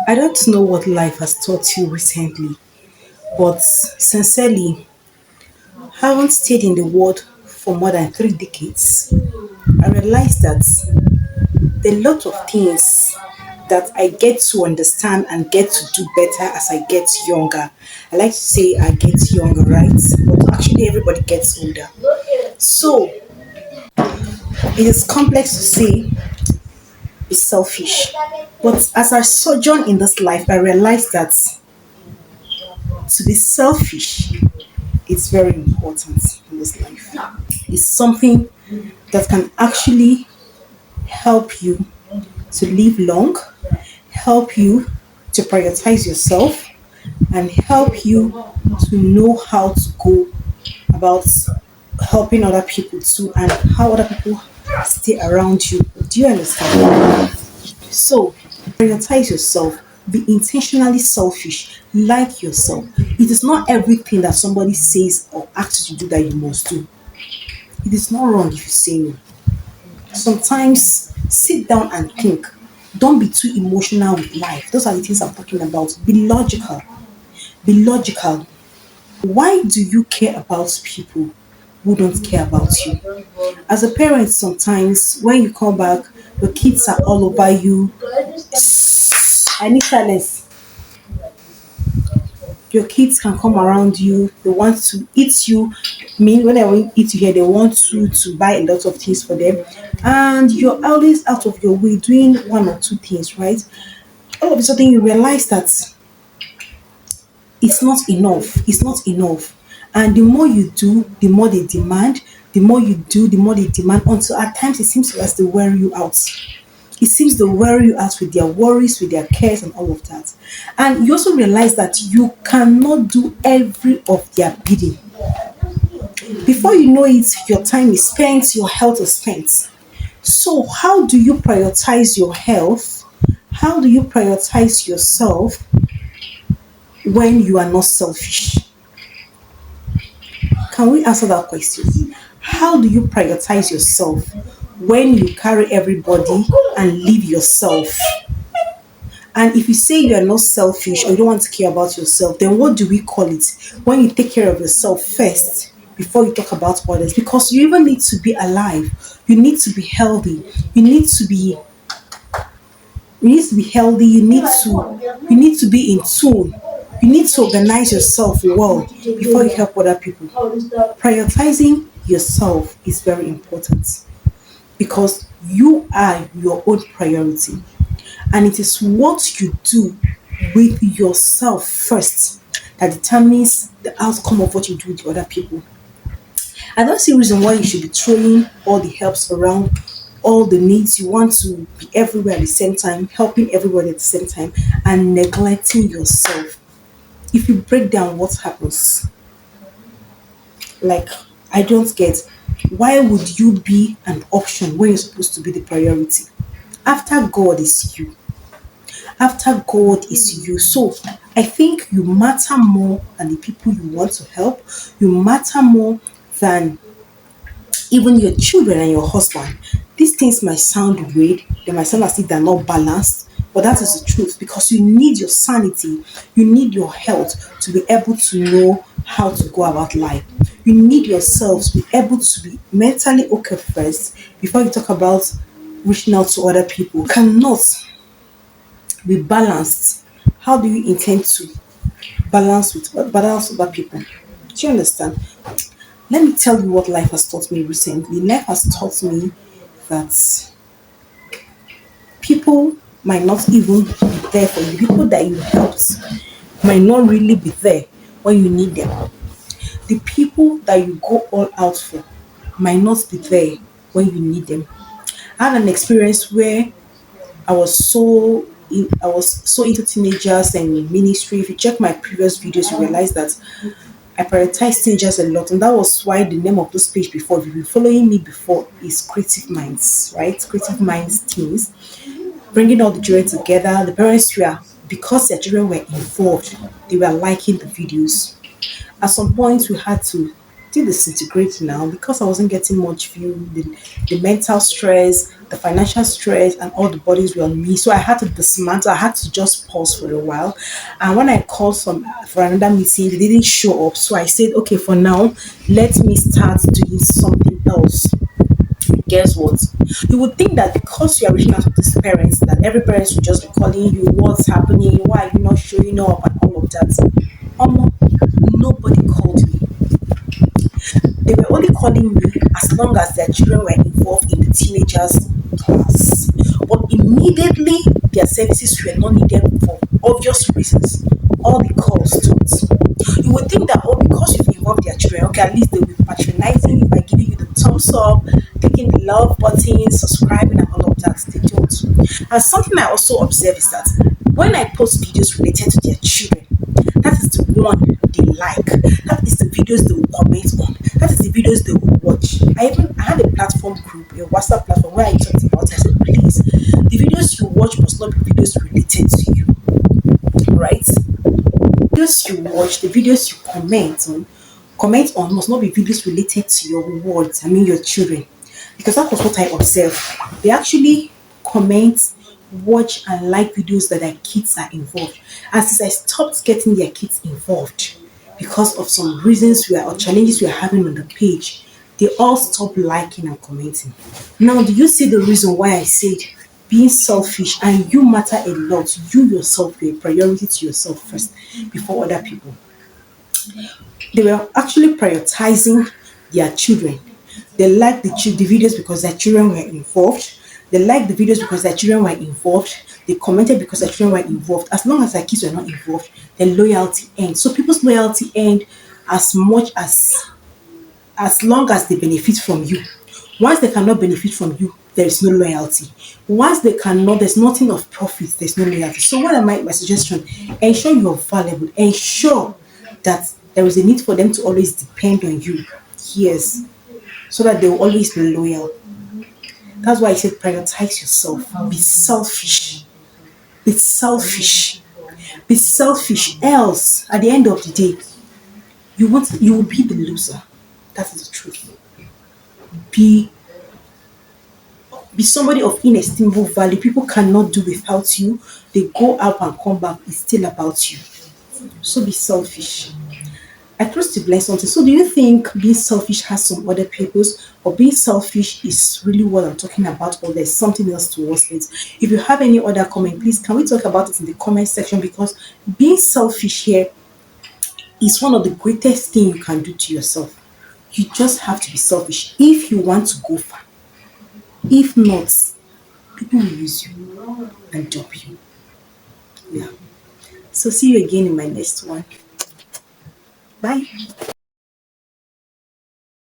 I don't know what life has taught you recently, but sincerely, having stayed in the world for more than 3 decades, I realized that there are a lot of things that I get to understand and get to do better as I get younger. I like to say I get younger, right? But actually, everybody gets older. So it is complex to say be selfish. But as I sojourn in this life, I realized that to be selfish is very important in this life. It's something that can actually help you to live long, help you to prioritize yourself, and help you to know how to go about helping other people too and how other people stay around you. Do you understand? So, prioritize yourself. Be intentionally selfish. Like yourself. It is not everything that somebody says or asks you to do that you must do. It is not wrong if you say no. Sometimes sit down and think. Don't be too emotional with life. Those are the things I'm talking about. Be logical. Be logical. Why do you care about people who don't care about you? As a parent, sometimes when you come back, your kids are all over you. I need silence. Your kids can come around you. They want to eat you. Me, when I want to eat you here, they want you to buy a lot of things for them. And you're always out of your way doing one or two things, right? All of a sudden, you realize that it's not enough. It's not enough. And the more you do, the more they demand. The more you do, the more they demand. Until at times it seems as they wear you out. It seems they wear you out with their worries, with their cares, and all of that. And you also realize that you cannot do every of their bidding. Before you know it, your time is spent, your health is spent. So, how do you prioritize your health? How do you prioritize yourself when you are not selfish? Can we answer that question? How do you prioritize yourself when you carry everybody and leave yourself? And if you say you are not selfish or you don't want to care about yourself, then what do we call it? When you take care of yourself first before you talk about others, because you even need to be alive, you need to be healthy, you need to be healthy, you need to be in tune. You need to organize yourself well before you help other people. Prioritizing yourself is very important because you are your own priority. And it is what you do with yourself first that determines the outcome of what you do with other people. I don't see a reason why you should be throwing all the helps around, all the needs. You want to be everywhere at the same time, helping everybody at the same time, and neglecting yourself. If you break down what happens, like, I don't get why would you be an option when you're supposed to be the priority? After God is you. After God is you. So I think you matter more than the people you want to help. You matter more than even your children and your husband. These things might sound weird, they might sound as if they're not balanced, but that is the truth because you need your sanity, you need your health to be able to know how to go about life. You need yourself to be able to be mentally okay first before you talk about reaching out to other people. You cannot be balanced. How do you intend to balance other people? Do you understand? Let me tell you what life has taught me recently. Life has taught me that people might not even be there for you. People that you helped might not really be there when you need them. The people that you go all out for might not be there when you need them. I had an experience where I was so into teenagers and ministry. If you check my previous videos, you realize that I prioritize teenagers a lot, and that was why the name of this page before, if you've been following me before, is Creative Minds, right? Creative Minds Teens, bringing all the children together. The parents were, because their children were involved, they were liking the videos. At some point, we had to did disintegrate now because I wasn't getting much view. The mental stress, the financial stress, and all the bodies were on me. So I had to dismantle. I had to just pause for a while. And when I called for another meeting, they didn't show up. So I said, okay, for now, let me start doing something else. Guess what? You would think that because you are reaching out to these parents, that every parent should just be calling you, what's happening, why are you not showing up, and all of that. Nobody called me. They were only calling me as long as their children were involved in the teenagers class. But immediately their services were not needed for obvious reasons. All the calls stopped. You would think that, oh, because you've involved their children, okay, at least they will be patronizing you by giving you the thumbs up, clicking the love button, subscribing, and all of that. They don't. And something I also observe is that when I post videos related to their children, that is the one they like. That is the videos they will comment on. That is the videos they will watch. I had a platform group, a WhatsApp platform where I talked about it. I said, please, the videos you watch must not be videos related to you, right? Videos you watch, the videos you comment on must not be videos related to your words. I mean your children. Because that was what I observed. They actually comment, watch and like videos that their kids are involved. And since I stopped getting their kids involved because of some reasons or challenges we are having on the page, they all stopped liking and commenting. Now, do you see the reason why I said being selfish and you matter a lot? You yourself, you're a priority to yourself first before other people. They were actually prioritizing their children. They liked the videos because their children were involved. They liked the videos because their children were involved. They commented because their children were involved. As long as their kids were not involved, their loyalty ends. So people's loyalty end as much as long as they benefit from you. Once they cannot benefit from you, there is no loyalty. Once they cannot, there's nothing of profit, there's no loyalty. So what am my suggestion? Ensure you're valuable. Ensure that there is a need for them to always depend on you. Yes. So that they will always be loyal. That's why I said prioritize yourself. Be selfish. Be selfish. Be selfish. Else, at the end of the day, you will be the loser. That is the truth. Be be somebody of inestimable value. People cannot do without you. They go up and come back. It's still about you. So be selfish. I trust you've learned something. So do you think being selfish has some other purpose, or being selfish is really what I'm talking about, or there's something else towards it? If you have any other comment, please can we talk about it in the comment section, because being selfish here is one of the greatest things you can do to yourself. You just have to be selfish if you want to go far. If not, people will use you and dump you. Yeah. So see you again in my next one. Bye.